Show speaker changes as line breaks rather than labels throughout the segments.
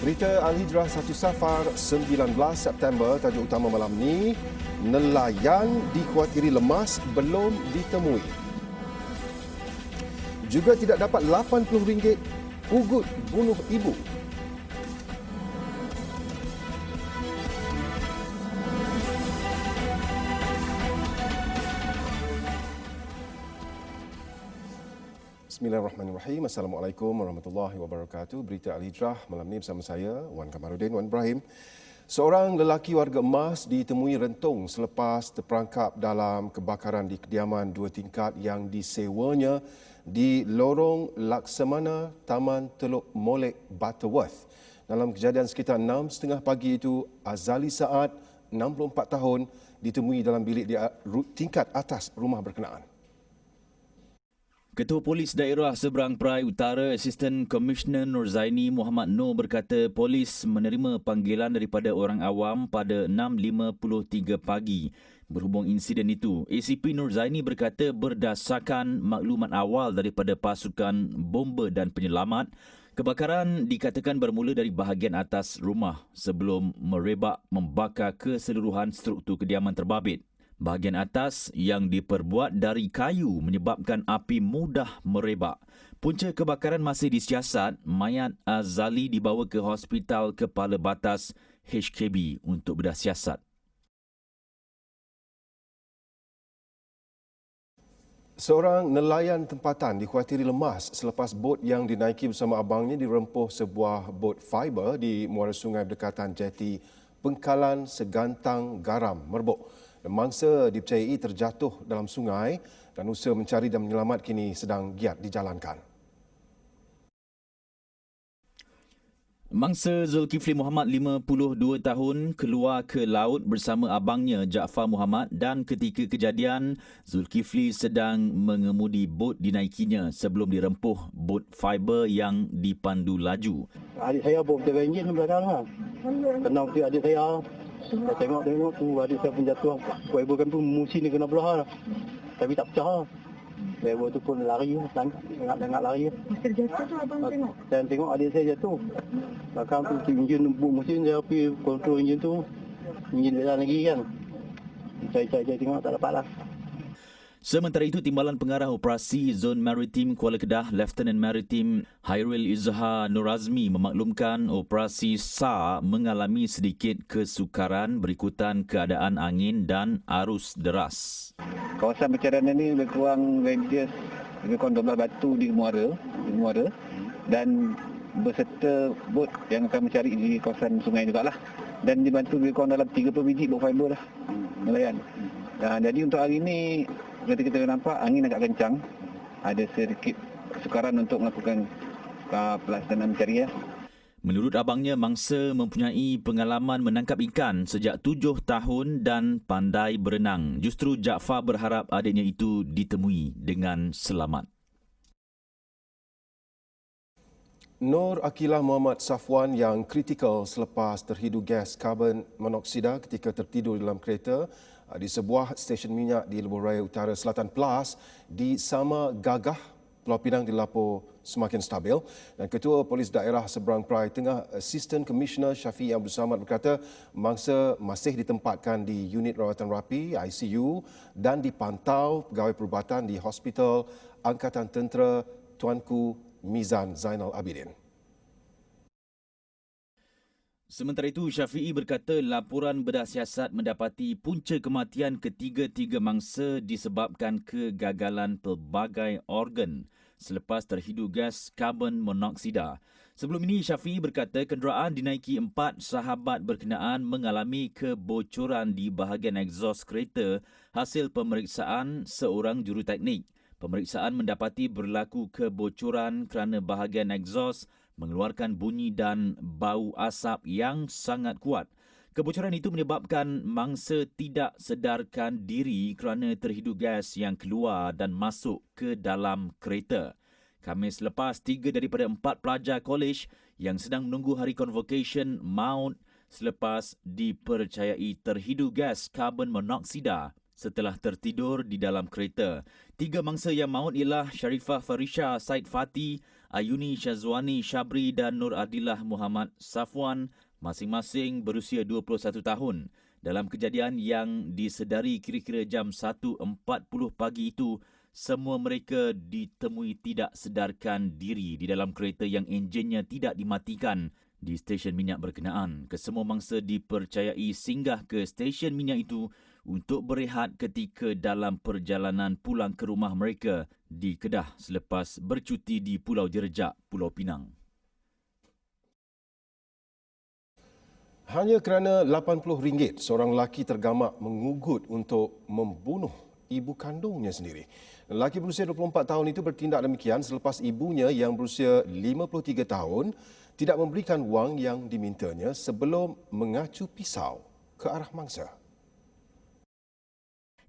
Berita Al-Hijrah 1 Safar 19 September, tajuk utama malam ni, nelayan dikuatiri lemas belum ditemui. Juga tidak dapat RM80 ugut bunuh ibu. Bismillahirrahmanirrahim. Assalamualaikum warahmatullahi wabarakatuh. Berita Al-Hijrah malam ini bersama saya, Wan Kamarudin, Wan Ibrahim. Seorang lelaki warga Emas ditemui rentung selepas terperangkap dalam kebakaran di kediaman 2 tingkat yang disewanya di Lorong Laksamana, Taman Teluk Molek, Butterworth. Dalam kejadian sekitar 6.30 pagi itu, Azali Saad, 64 tahun, ditemui dalam bilik di tingkat atas rumah berkenaan.
Ketua Polis Daerah Seberang Perai Utara, Assistant Commissioner Nurzaini Muhammad Noor berkata polis menerima panggilan daripada orang awam pada 6.53 pagi. Berhubung insiden itu, ACP Nurzaini berkata berdasarkan maklumat awal daripada pasukan bomba dan penyelamat, kebakaran dikatakan bermula dari bahagian atas rumah sebelum merebak membakar keseluruhan struktur kediaman terbabit. Bahagian atas yang diperbuat dari kayu menyebabkan api mudah merebak. Punca kebakaran masih disiasat, mayat Azali dibawa ke Hospital Kepala Batas HKB untuk bedah siasat.
Seorang nelayan tempatan dikuatiri lemas selepas bot yang dinaiki bersama abangnya dirempuh sebuah bot fiber di muara sungai berdekatan jeti Pengkalan Segantang Garam, Merbok. Mangsa dipercayai terjatuh dalam sungai dan usaha mencari dan menyelamat kini sedang giat dijalankan.
Mangsa Zulkifli Muhammad 52 tahun keluar ke laut bersama abangnya Jaafar Muhammad dan ketika kejadian Zulkifli sedang mengemudi bot dinaikinya sebelum dirempuh bot fiber yang dipandu laju.
Adik saya bawa berjaga enjin belakang lah. Kenal tu adik saya. Saya tengok tu adik saya pun jatuh. Fiber kan tu musi ni kena belah lah. Tapi tak pecah lah. Fiber tu pun lari lah. Tengok lari lah.
Masa jatuh tu abang tengok?
Saya tengok adik saya jatuh. Belakang tu enjin buk mesin saya pergi kontrol enjin tu. Enjin jalan lagi kan. Saya tengok tak dapat lah.
Sementara itu, Timbalan Pengarah Operasi Zon Maritim Kuala Kedah, Lieutenant Maritim Hairil Izhar Nur Azmi memaklumkan operasi SAR mengalami sedikit kesukaran berikutan keadaan angin dan arus deras.
Kawasan pencarian ini lebih kurang radius lebih kurang 12 batu di muara dan berserta bot yang akan mencari di kawasan sungai jugalah, dan dibantu lebih kurang dalam 30 biji bot fiber lah nelayan. Jadi untuk hari ini seperti kita nampak angin agak kencang, ada sedikit kesukaran untuk melakukan pelaksanaan pencarian.
Menurut abangnya, mangsa mempunyai pengalaman menangkap ikan sejak 7 tahun dan pandai berenang. Justru Jaafar berharap adiknya itu ditemui dengan selamat.
Nur Akilah Muhammad Safwan yang kritikal selepas terhidu gas karbon monoksida ketika tertidur dalam kereta di sebuah stesen minyak di Lebuh Raya Utara Selatan Pelas di Sama Gagah, Pulau Pinang dilapor semakin stabil. Dan Ketua Polis Daerah Seberang Perai Tengah, Assistant Commissioner Syafiee Abdul Samad berkata mangsa masih ditempatkan di unit rawatan rapi ICU dan dipantau pegawai perubatan di Hospital Angkatan Tentera Tuanku Mizan Zainal Abidin.
Sementara itu, Syafiee berkata laporan bedah siasat mendapati punca kematian ketiga-tiga mangsa disebabkan kegagalan pelbagai organ selepas terhidu gas karbon monoksida. Sebelum ini, Syafiee berkata kenderaan dinaiki 4 sahabat berkenaan mengalami kebocoran di bahagian egsos kereta hasil pemeriksaan seorang juruteknik. Pemeriksaan mendapati berlaku kebocoran kerana bahagian egsos mengeluarkan bunyi dan bau asap yang sangat kuat. Kebocoran itu menyebabkan mangsa tidak sedarkan diri kerana terhidu gas yang keluar dan masuk ke dalam kereta. Khamis lepas, 3 daripada 4 pelajar kolej yang sedang menunggu hari convocation maut selepas dipercayai terhidu gas karbon monoksida setelah tertidur di dalam kereta. 3 mangsa yang maut ialah Sharifah Farisha Said Fati, Ayuni Syazwani Syabri dan Nur Adillah Muhammad Safwan masing-masing berusia 21 tahun. Dalam kejadian yang disedari kira-kira jam 1.40 pagi itu, semua mereka ditemui tidak sedarkan diri di dalam kereta yang enjinnya tidak dimatikan di stesen minyak berkenaan. Kesemua mangsa dipercayai singgah ke stesen minyak itu untuk berehat ketika dalam perjalanan pulang ke rumah mereka di Kedah selepas bercuti di Pulau Jerejak, Pulau Pinang.
Hanya kerana RM80, seorang lelaki tergamak mengugut untuk membunuh ibu kandungnya sendiri. Lelaki berusia 24 tahun itu bertindak demikian selepas ibunya yang berusia 53 tahun tidak memberikan wang yang dimintanya sebelum mengacu pisau ke arah mangsa.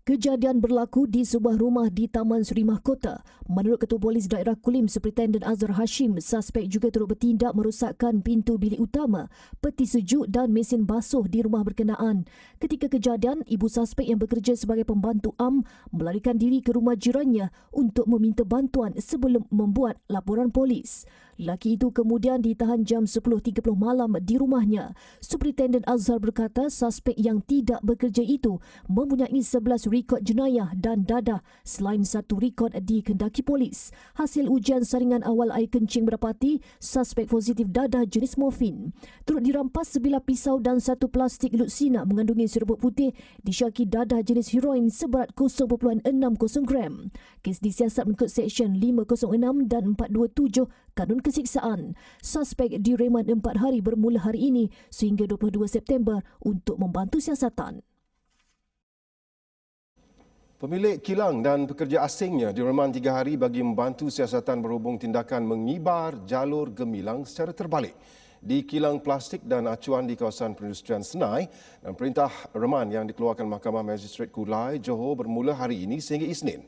Kejadian berlaku di sebuah rumah di Taman Seri Mahkota. Menurut Ketua Polis Daerah Kulim, Superintendent Azhar Hashim, suspek juga turut bertindak merosakkan pintu bilik utama, peti sejuk dan mesin basuh di rumah berkenaan. Ketika kejadian, ibu suspek yang bekerja sebagai pembantu am melarikan diri ke rumah jirannya untuk meminta bantuan sebelum membuat laporan polis. Lelaki itu kemudian ditahan jam 10.30 malam di rumahnya. Superintendent Azhar berkata suspek yang tidak bekerja itu mempunyai 11 rekod jenayah dan dadah selain satu rekod dikendaki polis. Hasil ujian saringan awal air kencing berdapati suspek positif dadah jenis morfin. Turut dirampas sebilah pisau dan satu plastik lutsina mengandungi serbuk putih disyaki dadah jenis heroin seberat 0.60 gram. Kes disiasat mengikut Seksyen 506 dan 427 Kanun Kesiksaan. Suspek direman 4 hari bermula hari ini sehingga 22 September untuk membantu siasatan.
Pemilik kilang dan pekerja asingnya direman 3 hari bagi membantu siasatan berhubung tindakan mengibar jalur gemilang secara terbalik di kilang plastik dan acuan di kawasan perindustrian Senai, dan perintah reman yang dikeluarkan Mahkamah Magistrate Kulai Johor bermula hari ini sehingga Isnin.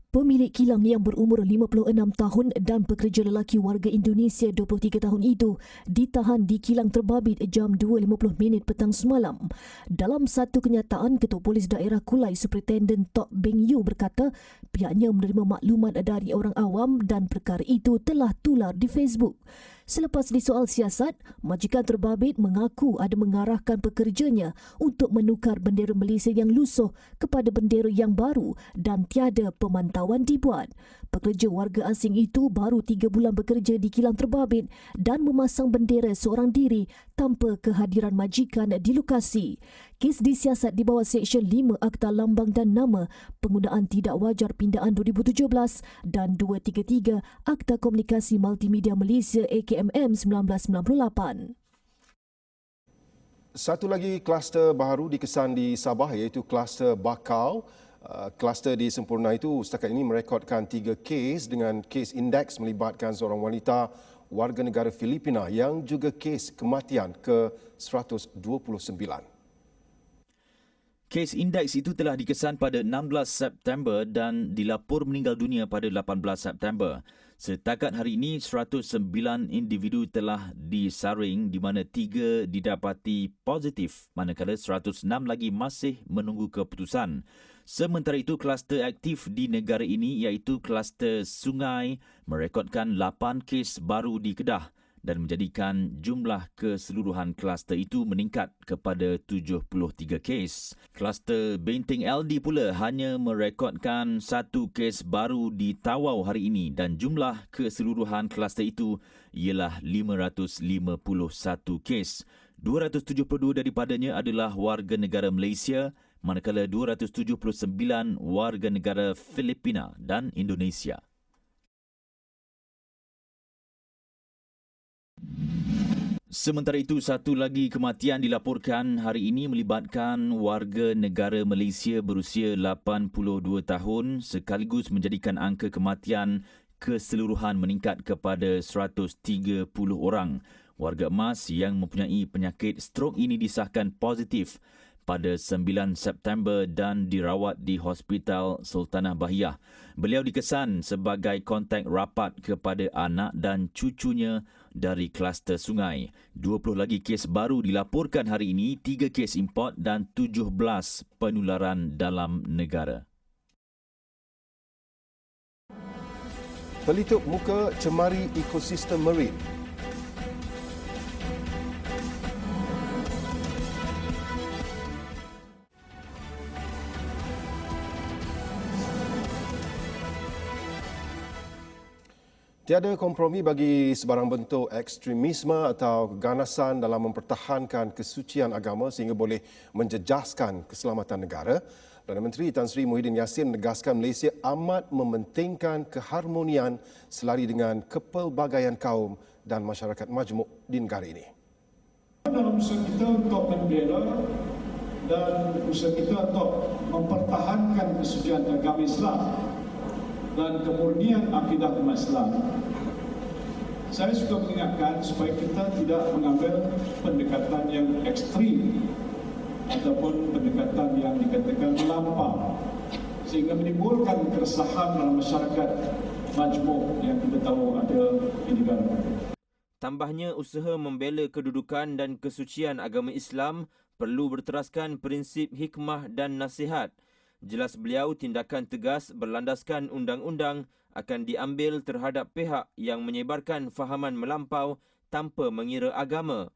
Pemilik kilang yang berumur 56 tahun dan pekerja lelaki warga Indonesia 23 tahun itu ditahan di kilang terbabit jam 2.50 petang semalam. Dalam satu kenyataan, Ketua Polis Daerah Kulai Superintendent Tok Beng Yu berkata pihaknya menerima maklumat dari orang awam dan perkara itu telah tular di Facebook. Selepas disoal siasat, majikan terbabit mengaku ada mengarahkan pekerjanya untuk menukar bendera Malaysia yang lusuh kepada bendera yang baru dan tiada pemantauan dibuat. Pekerja warga asing itu baru 3 bulan bekerja di kilang terbabit dan memasang bendera seorang diri tanpa kehadiran majikan di lokasi. Kes disiasat di bawah Seksyen 5 Akta Lambang dan Nama Penggunaan Tidak Wajar Pindaan 2017 dan 233 Akta Komunikasi Multimedia Malaysia AKMM 1998.
Satu lagi kluster baru dikesan di Sabah iaitu kluster Bakau. Kluster di Sempurna itu setakat ini merekodkan 3 kes dengan kes indeks melibatkan seorang wanita warga negara Filipina yang juga kes kematian ke-129.
Kes indeks itu telah dikesan pada 16 September dan dilapor meninggal dunia pada 18 September. Setakat hari ini, 109 individu telah disaring di mana 3 didapati positif, manakala 106 lagi masih menunggu keputusan. Sementara itu, kluster aktif di negara ini iaitu kluster Sungai merekodkan 8 kes baru di Kedah dan menjadikan jumlah keseluruhan kluster itu meningkat kepada 73 kes. Kluster Benteng LD pula hanya merekodkan 1 kes baru di Tawau hari ini dan jumlah keseluruhan kluster itu ialah 551 kes. 272 daripadanya adalah warga negara Malaysia, manakala 279 warga negara Filipina dan Indonesia. Sementara itu, satu lagi kematian dilaporkan hari ini melibatkan warga negara Malaysia berusia 82 tahun sekaligus menjadikan angka kematian keseluruhan meningkat kepada 130 orang. Warga emas yang mempunyai penyakit strok ini disahkan positif pada 9 September dan dirawat di Hospital Sultanah Bahiyah. Beliau dikesan sebagai kontak rapat kepada anak dan cucunya dari kluster Sungai. 20 lagi kes baru dilaporkan hari ini, 3 kes import dan 17 penularan dalam negara.
Pelitup muka cemari ekosistem marine. Tiada kompromi bagi sebarang bentuk ekstremisme atau keganasan dalam mempertahankan kesucian agama sehingga boleh menjejaskan keselamatan negara. Perdana Menteri Tan Sri Muhyiddin Yassin menegaskan Malaysia amat mementingkan keharmonian selari dengan kepelbagaian kaum dan masyarakat majmuk di negara ini.
Dalam usaha kita untuk membela dan usaha kita untuk mempertahankan kesucian agama Islam dan kemurnian akidah umat Islam, saya suka mengingatkan supaya kita tidak mengambil pendekatan yang ekstrim ataupun pendekatan yang dikatakan melampau sehingga menimbulkan keresahan dalam masyarakat majmuk yang kita tahu ada di negara kita.
Tambahnya, usaha membela kedudukan dan kesucian agama Islam perlu berteraskan prinsip hikmah dan nasihat. Jelas beliau, tindakan tegas berlandaskan undang-undang akan diambil terhadap pihak yang menyebarkan fahaman melampau tanpa mengira agama.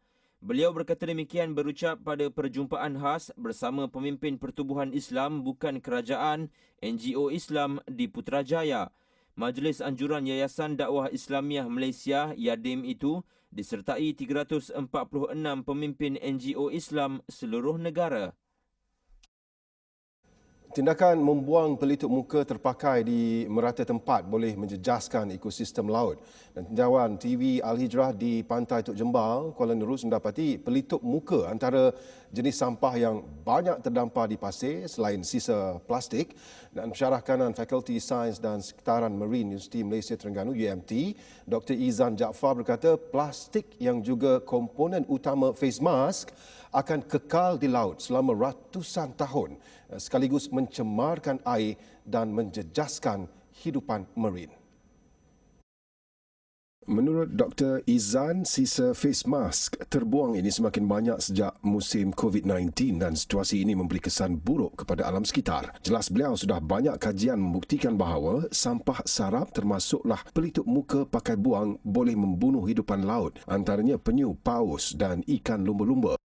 Beliau berkata demikian berucap pada perjumpaan khas bersama pemimpin Pertubuhan Islam Bukan Kerajaan NGO Islam di Putrajaya. Majlis Anjuran Yayasan Dakwah Islamiah Malaysia YADIM itu disertai 346 pemimpin NGO Islam seluruh negara.
Tindakan membuang pelitup muka terpakai di merata tempat boleh menjejaskan ekosistem laut. Dan tinjauan TV Al-Hijrah di Pantai Tok Jembal, Kuala Nerus mendapati pelitup muka antara jenis sampah yang banyak terdampar di pasir selain sisa plastik. Dan pensyarah kanan Fakulti Sains dan Sekitaran Marine Universiti Malaysia Terengganu UMT, Dr. Izan Jaafar berkata plastik yang juga komponen utama face mask akan kekal di laut selama ratusan tahun sekaligus mencemarkan air dan menjejaskan hidupan marine. Menurut Dr. Izan, sisa face mask terbuang ini semakin banyak sejak musim COVID-19 dan situasi ini memberi kesan buruk kepada alam sekitar. Jelas beliau sudah banyak kajian membuktikan bahawa sampah sarap termasuklah pelitup muka pakai buang boleh membunuh hidupan laut, antaranya penyu, paus dan ikan lumba-lumba.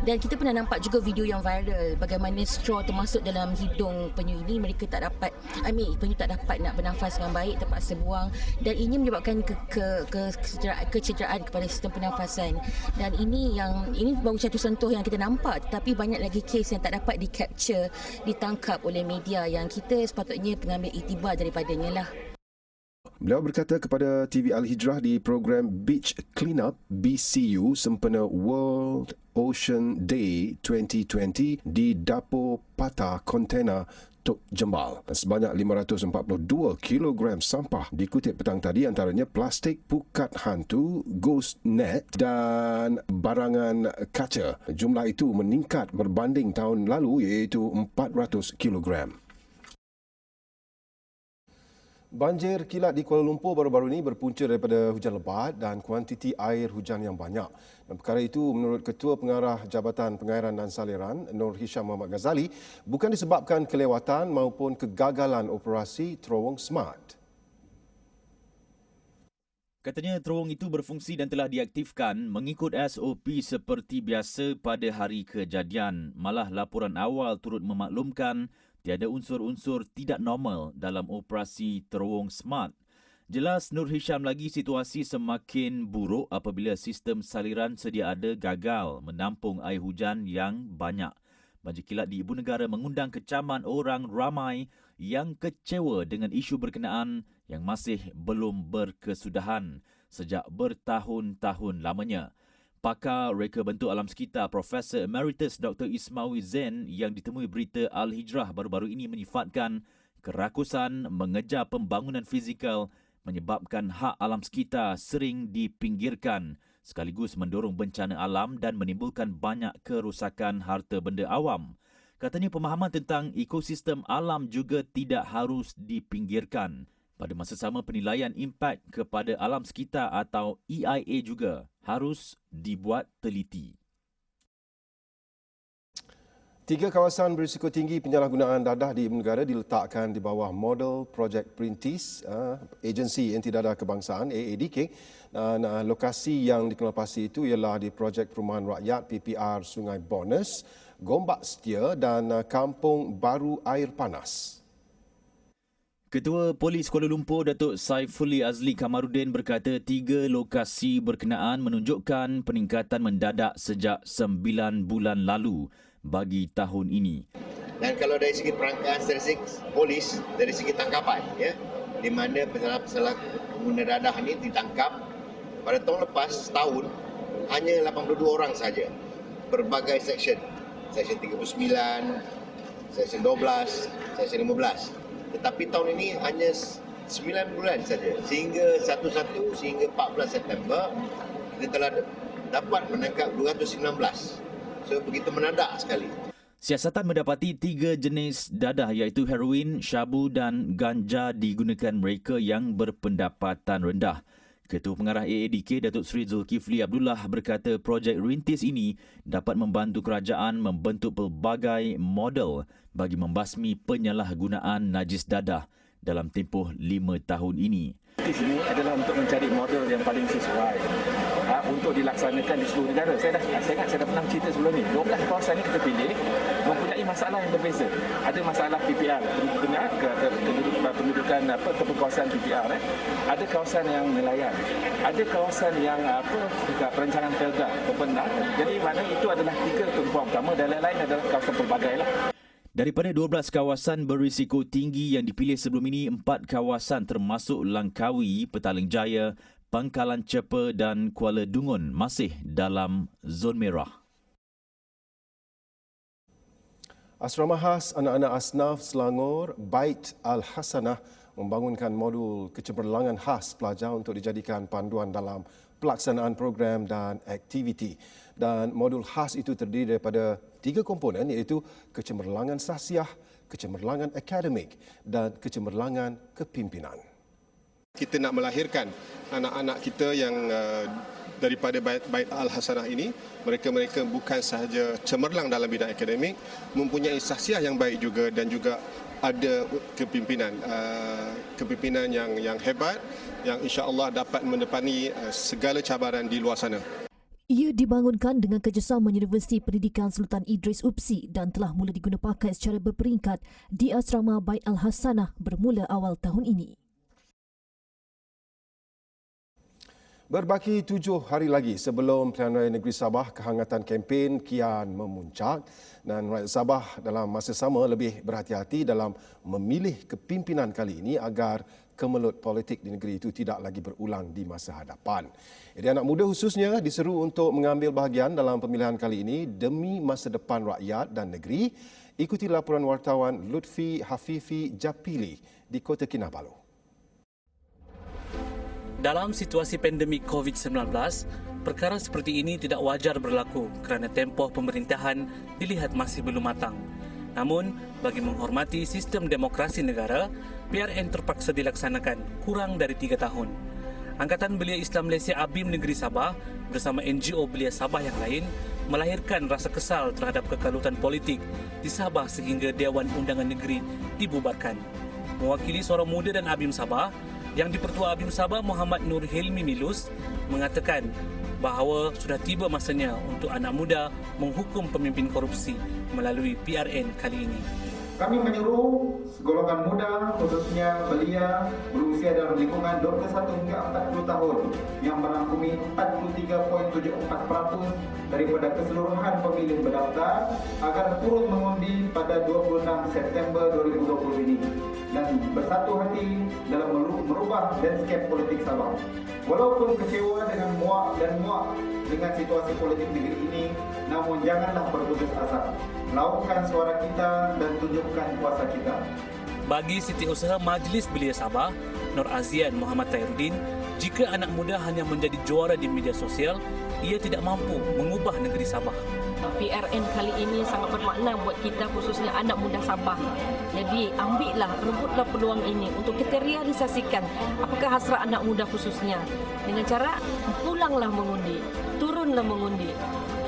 Dan kita pernah nampak juga video yang viral bagaimana straw termasuk dalam hidung penyu ini, mereka tak dapat, penyu tak dapat nak bernafas dengan baik, terpaksa buang, dan ini menyebabkan kecederaan kepada sistem pernafasan. Dan ini baru satu sentuh yang kita nampak, tetapi banyak lagi kes yang tak dapat di-capture, ditangkap oleh media yang kita sepatutnya pengambil iktibar daripadanya lah.
Beliau berkata kepada TV Al-Hijrah di program Beach Cleanup BCU sempena World Ocean Day 2020 di Dapur Patah Kontena Tok Jembal. Sebanyak 542 kilogram sampah dikutip petang tadi, antaranya plastik, pukat hantu, ghost net dan barangan kaca. Jumlah itu meningkat berbanding tahun lalu iaitu 400 kilogram. Banjir kilat di Kuala Lumpur baru-baru ini berpunca daripada hujan lebat dan kuantiti air hujan yang banyak. Dan perkara itu menurut Ketua Pengarah Jabatan Pengairan dan Saliran Nur Hisham Muhammad Ghazali bukan disebabkan kelewatan maupun kegagalan operasi terowong smart.
Katanya terowong itu berfungsi dan telah diaktifkan mengikut SOP seperti biasa pada hari kejadian. Malah laporan awal turut memaklumkan tiada unsur-unsur tidak normal dalam operasi terowong smart. Jelas Nur Hisham lagi situasi semakin buruk apabila sistem saliran sedia ada gagal menampung air hujan yang banyak. Banjir kilat di ibu negara mengundang kecaman orang ramai yang kecewa dengan isu berkenaan yang masih belum berkesudahan sejak bertahun-tahun lamanya. Pakar Reka Bentuk Alam Sekitar Profesor Emeritus Dr. Ismawi Zain yang ditemui berita Al-Hijrah baru-baru ini menyifatkan kerakusan mengejar pembangunan fizikal menyebabkan hak alam sekitar sering dipinggirkan sekaligus mendorong bencana alam dan menimbulkan banyak kerusakan harta benda awam. Katanya pemahaman tentang ekosistem alam juga tidak harus dipinggirkan. Pada masa sama, penilaian impak kepada alam sekitar atau EIA juga harus dibuat teliti.
3 kawasan berisiko tinggi penyalahgunaan dadah di ibu negara diletakkan di bawah model Projek Perintis, agensi anti-dadah kebangsaan AADK. Dan lokasi yang dikenalpasti itu ialah di Projek Perumahan Rakyat PPR Sungai Bonus, Gombak Setia dan Kampung Baru Air Panas.
Ketua Polis Kuala Lumpur Datuk Saifulli Azli Kamarudin berkata 3 lokasi berkenaan menunjukkan peningkatan mendadak sejak 9 bulan lalu bagi tahun ini.
Dan kalau dari segi perangkaan statistik polis, dari segi tangkapan, ya, di mana pesalah-pesalah pengguna dadah ini ditangkap pada tahun lepas setahun hanya 82 orang saja. Berbagai seksyen, seksyen 39, seksyen 12, seksyen 15. Tetapi tahun ini hanya 9 bulan saja. Sehingga 11 sehingga 14 September kita telah dapat menangkap 219. So begitu mendadak sekali.
Siasatan mendapati 3 jenis dadah iaitu heroin, syabu dan ganja digunakan mereka yang berpendapatan rendah. Ketua Pengarah AADK Datuk Seri Zulkifli Abdullah berkata projek rintis ini dapat membantu kerajaan membentuk pelbagai model bagi membasmi penyalahgunaan najis dadah dalam tempoh 5 tahun ini.
Di sini adalah untuk mencari model yang paling sesuai untuk dilaksanakan di seluruh negara. Saya dah pernah cerita sebelum ni. 12 kawasan ini kita pilih mempunyai masalah yang berbeza. Ada masalah PPR, pendudukan kawasan PPR. Ada kawasan yang nelayan. Ada kawasan yang perancangan Felda, pepenang. Jadi mana itu adalah 3 tumpuan utama dan lain-lain adalah kawasan pelbagai lah.
Daripada 12 kawasan berisiko tinggi yang dipilih sebelum ini, 4 kawasan termasuk Langkawi, Petaling Jaya, Pangkalan Cepa dan Kuala Dungun masih dalam zon merah.
Asrama khas anak-anak asnaf Selangor, Bait Al-Hasanah membangunkan modul kecemerlangan khas pelajar untuk dijadikan panduan dalam pelaksanaan program dan aktiviti. Dan modul khas itu terdiri daripada 3 komponen iaitu kecemerlangan sahsiah, kecemerlangan akademik dan kecemerlangan kepimpinan.
Kita nak melahirkan anak-anak kita yang daripada Bait Al-Hasanah ini, mereka bukan sahaja cemerlang dalam bidang akademik, mempunyai sahsiah yang baik juga dan juga ada kepimpinan yang hebat yang insya-Allah dapat mendepani segala cabaran di luar sana.
Ia dibangunkan dengan kerjasama Universiti Pendidikan Sultan Idris UPSI dan telah mula diguna pakai secara berperingkat di Asrama Bait Al-Hasanah bermula awal tahun ini.
Berbaki 7 hari lagi sebelum Pilihan Raya Negeri Sabah, kehangatan kempen kian memuncak dan rakyat Sabah dalam masa sama lebih berhati-hati dalam memilih kepimpinan kali ini agar kemelut politik di negeri itu tidak lagi berulang di masa hadapan. Jadi anak muda khususnya diseru untuk mengambil bahagian dalam pemilihan kali ini demi masa depan rakyat dan negeri. Ikuti laporan wartawan Lutfi Hafifi Japili di Kota Kinabalu.
Dalam situasi pandemik COVID-19, perkara seperti ini tidak wajar berlaku kerana tempoh pemerintahan dilihat masih belum matang. Namun, bagi menghormati sistem demokrasi negara, PRN terpaksa dilaksanakan kurang dari 3 tahun. Angkatan Belia Islam Malaysia ABIM Negeri Sabah bersama NGO Belia Sabah yang lain melahirkan rasa kesal terhadap kekalutan politik di Sabah sehingga Dewan Undangan Negeri dibubarkan. Mewakili Suara Muda dan ABIM Sabah, Yang di-Pertua ABIM Sabah Muhammad Nur Hilmi Milus mengatakan bahawa sudah tiba masanya untuk anak muda menghukum pemimpin korupsi melalui PRN kali ini.
Kami menyuruh golongan muda, khususnya belia berusia dalam lingkungan 21 hingga 40 tahun yang merangkumi 43.74% daripada keseluruhan pemilih berdaftar agar turut mengundi pada 26 September 2020 ini dan bersatu hati dalam merubah landscape politik Sabah. Walaupun kecewa dengan muak dengan situasi politik negeri ini, namun janganlah berputus asa. Lautkan suara kita dan tunjukkan kuasa kita.
Bagi Setiausaha Majlis Belia Sabah, Nur Azian Muhammad Tairuddin, jika anak muda hanya menjadi juara di media sosial, ia tidak mampu mengubah negeri Sabah.
PRN kali ini sangat bermakna buat kita, khususnya anak muda Sabah. Jadi ambillah, rebutlah peluang ini untuk kita realisasikan apakah hasrat anak muda khususnya. Dengan cara pulanglah mengundi, turunlah mengundi.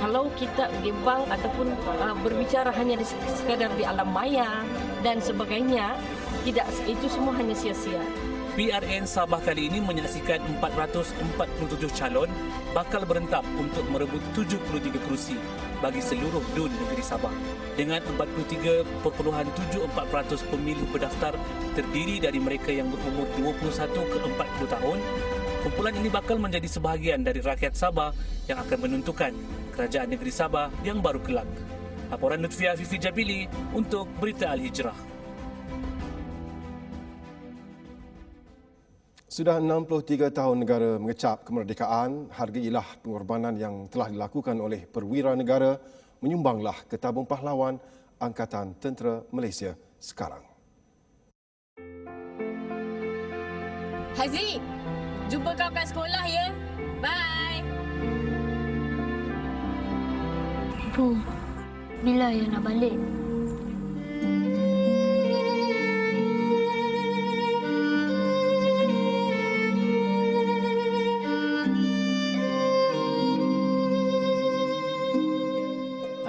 Kalau kita bimbang ataupun berbicara hanya sekadar di alam maya dan sebagainya, tidak, itu semua hanya sia-sia.
PRN Sabah kali ini menyaksikan 447 calon bakal berentab untuk merebut 73 kerusi bagi seluruh DUN negeri Sabah. Dengan 43.74% pemilih berdaftar terdiri dari mereka yang berumur 21 ke 40 tahun, kumpulan ini bakal menjadi sebahagian dari rakyat Sabah yang akan menentukan kerajaan negeri Sabah yang baru kelak. Laporan Lutfia Fifi Jabili untuk Berita Al-Hijrah.
Sudah 63 tahun negara mengecap kemerdekaan, hargailah pengorbanan yang telah dilakukan oleh perwira negara, menyumbanglah ke tabung pahlawan Angkatan Tentera Malaysia sekarang.
Haziq, jumpa kau kat sekolah ya. Bye.
Bu, bila ya nak balik?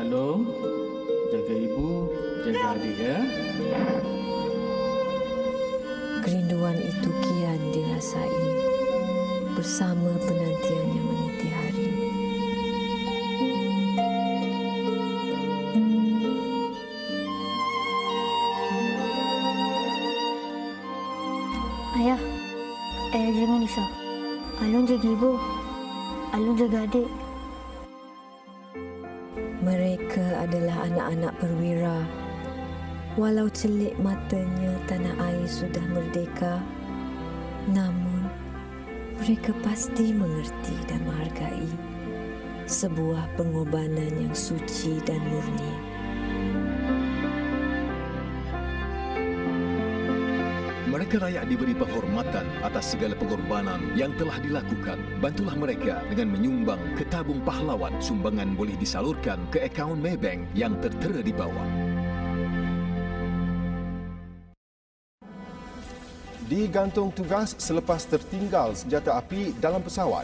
Halo, jaga ibu, jaga adik ya.
Kerinduan itu kian dirasai bersama penantian yang meniti hari.
Ayah, jangan risau. Alun jaga ibu, Alun jaga adik.
Mereka adalah anak-anak perwira. Walau celik matanya tanah air sudah merdeka, namun mereka pasti mengerti dan menghargai sebuah pengorbanan yang suci dan murni.
Mereka layak diberi penghormatan atas segala pengorbanan yang telah dilakukan. Bantulah mereka dengan menyumbang ke tabung pahlawan. Sumbangan boleh disalurkan ke akaun Maybank yang tertera di bawah.
Digantung tugas selepas tertinggal senjata api dalam pesawat.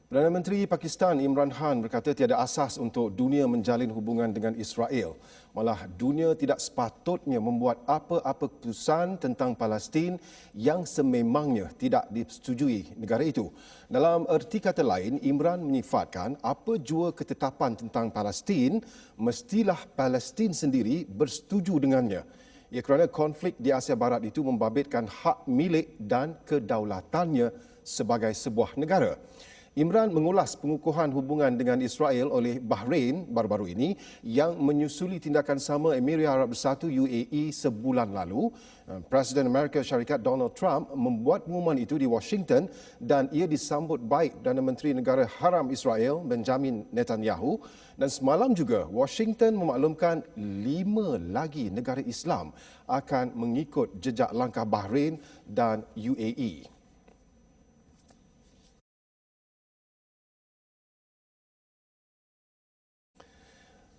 Perdana Menteri Pakistan Imran Khan berkata tiada asas untuk dunia menjalin hubungan dengan Israel. Malah dunia tidak sepatutnya membuat apa-apa keputusan tentang Palestin yang sememangnya tidak disetujui negara itu. Dalam erti kata lain, Imran menyifatkan apa jua ketetapan tentang Palestin, mestilah Palestin sendiri bersetuju dengannya. Ia kerana konflik di Asia Barat itu membabitkan hak milik dan kedaulatannya sebagai sebuah negara. Imran mengulas pengukuhan hubungan dengan Israel oleh Bahrain baru-baru ini yang menyusuli tindakan sama Emirat Arab Bersatu UAE sebulan lalu. Presiden Amerika Syarikat Donald Trump membuat pengumuman itu di Washington dan ia disambut baik Perdana Menteri Negara Haram Israel Benjamin Netanyahu, dan semalam juga Washington memaklumkan 5 lagi negara Islam akan mengikut jejak langkah Bahrain dan UAE.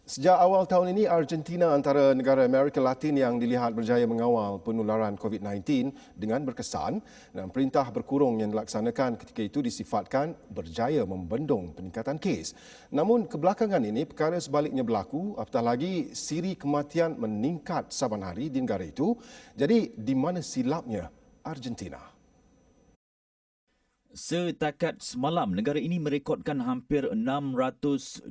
Sejak awal tahun ini, Argentina antara negara Amerika Latin yang dilihat berjaya mengawal penularan COVID-19 dengan berkesan, dan perintah berkurung yang dilaksanakan ketika itu disifatkan berjaya membendung peningkatan kes. Namun kebelakangan ini perkara sebaliknya berlaku, apatah lagi siri kematian meningkat saban hari di negara itu. Jadi di mana silapnya Argentina?
Setakat semalam, negara ini merekodkan hampir 602,000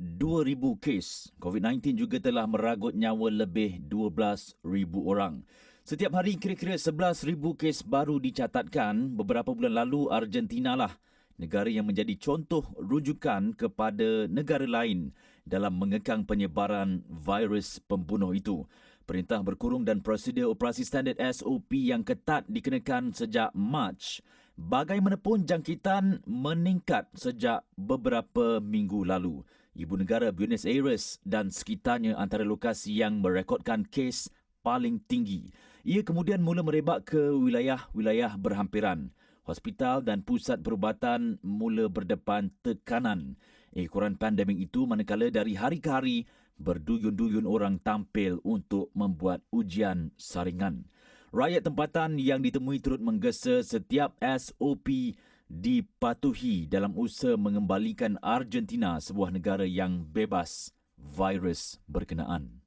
kes. COVID-19 juga telah meragut nyawa lebih 12,000 orang. Setiap hari kira-kira 11,000 kes baru dicatatkan. Beberapa bulan lalu, Argentina lah negara yang menjadi contoh rujukan kepada negara lain dalam mengekang penyebaran virus pembunuh itu. Perintah berkurung dan prosedur operasi standard SOP yang ketat dikenakan sejak Mac. Bagaimanapun jangkitan meningkat sejak beberapa minggu lalu. Ibu negara Buenos Aires dan sekitarnya antara lokasi yang merekodkan kes paling tinggi. Ia kemudian mula merebak ke wilayah-wilayah berhampiran. Hospital dan pusat perubatan mula berdepan tekanan ekoran pandemik itu, manakala dari hari ke hari berduyun-duyun orang tampil untuk membuat ujian saringan. Rakyat tempatan yang ditemui turut menggesa setiap SOP dipatuhi dalam usaha mengembalikan Argentina sebuah negara yang bebas virus berkenaan.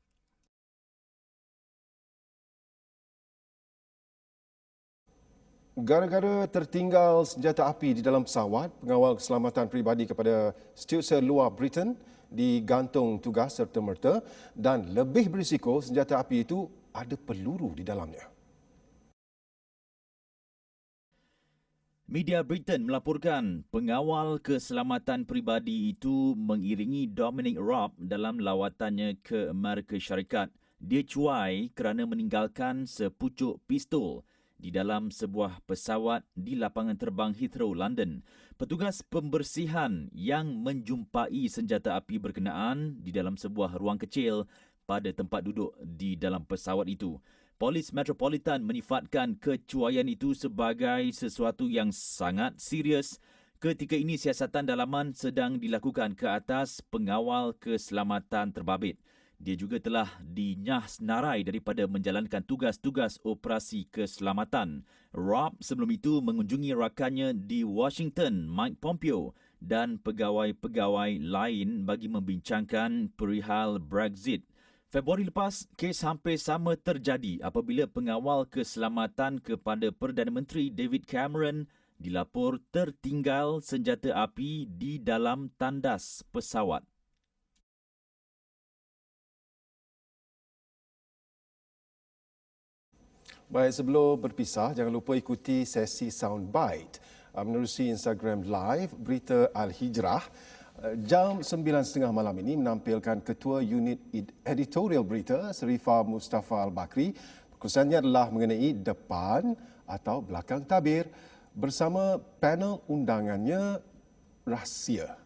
Gara-gara tertinggal senjata api di dalam pesawat, pengawal keselamatan peribadi kepada setiausaha luar Britain digantung tugas serta-merta dan lebih berisiko senjata api itu ada peluru di dalamnya.
Media Britain melaporkan pengawal keselamatan peribadi itu mengiringi Dominic Raab dalam lawatannya ke Amerika Syarikat. Dia cuai kerana meninggalkan sepucuk pistol di dalam sebuah pesawat di lapangan terbang Heathrow, London. Petugas pembersihan yang menjumpai senjata api berkenaan di dalam sebuah ruang kecil pada tempat duduk di dalam pesawat itu. Polis Metropolitan menyifatkan kecuaian itu sebagai sesuatu yang sangat serius. Ketika ini siasatan dalaman sedang dilakukan ke atas pengawal keselamatan terbabit. Dia juga telah dinyah senarai daripada menjalankan tugas-tugas operasi keselamatan. Raab sebelum itu mengunjungi rakannya di Washington, Mike Pompeo, dan pegawai-pegawai lain bagi membincangkan perihal Brexit. Februari lepas, kes hampir sama terjadi apabila pengawal keselamatan kepada Perdana Menteri David Cameron dilapor tertinggal senjata api di dalam tandas pesawat.
Baik, sebelum berpisah, jangan lupa ikuti sesi Soundbite menerusi Instagram Live Berita Al-Hijrah. Jam 9.30 malam ini menampilkan Ketua Unit Editorial Berita, Serifah Mustafa Al-Bakri. Fokusannya adalah mengenai depan atau belakang tabir bersama panel undangannya rahsia.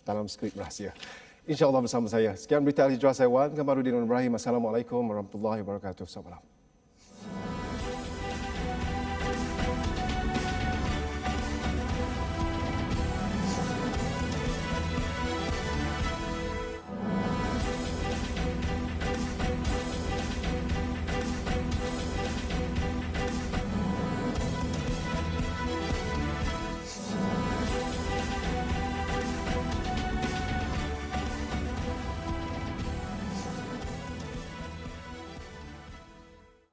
Dalam skrip rahsia. InsyaAllah bersama saya. Sekian Berita Al-Hijrah saya Wan, Kamaruddin Ibrahim. Assalamualaikum warahmatullahi wabarakatuh. Selamat malam.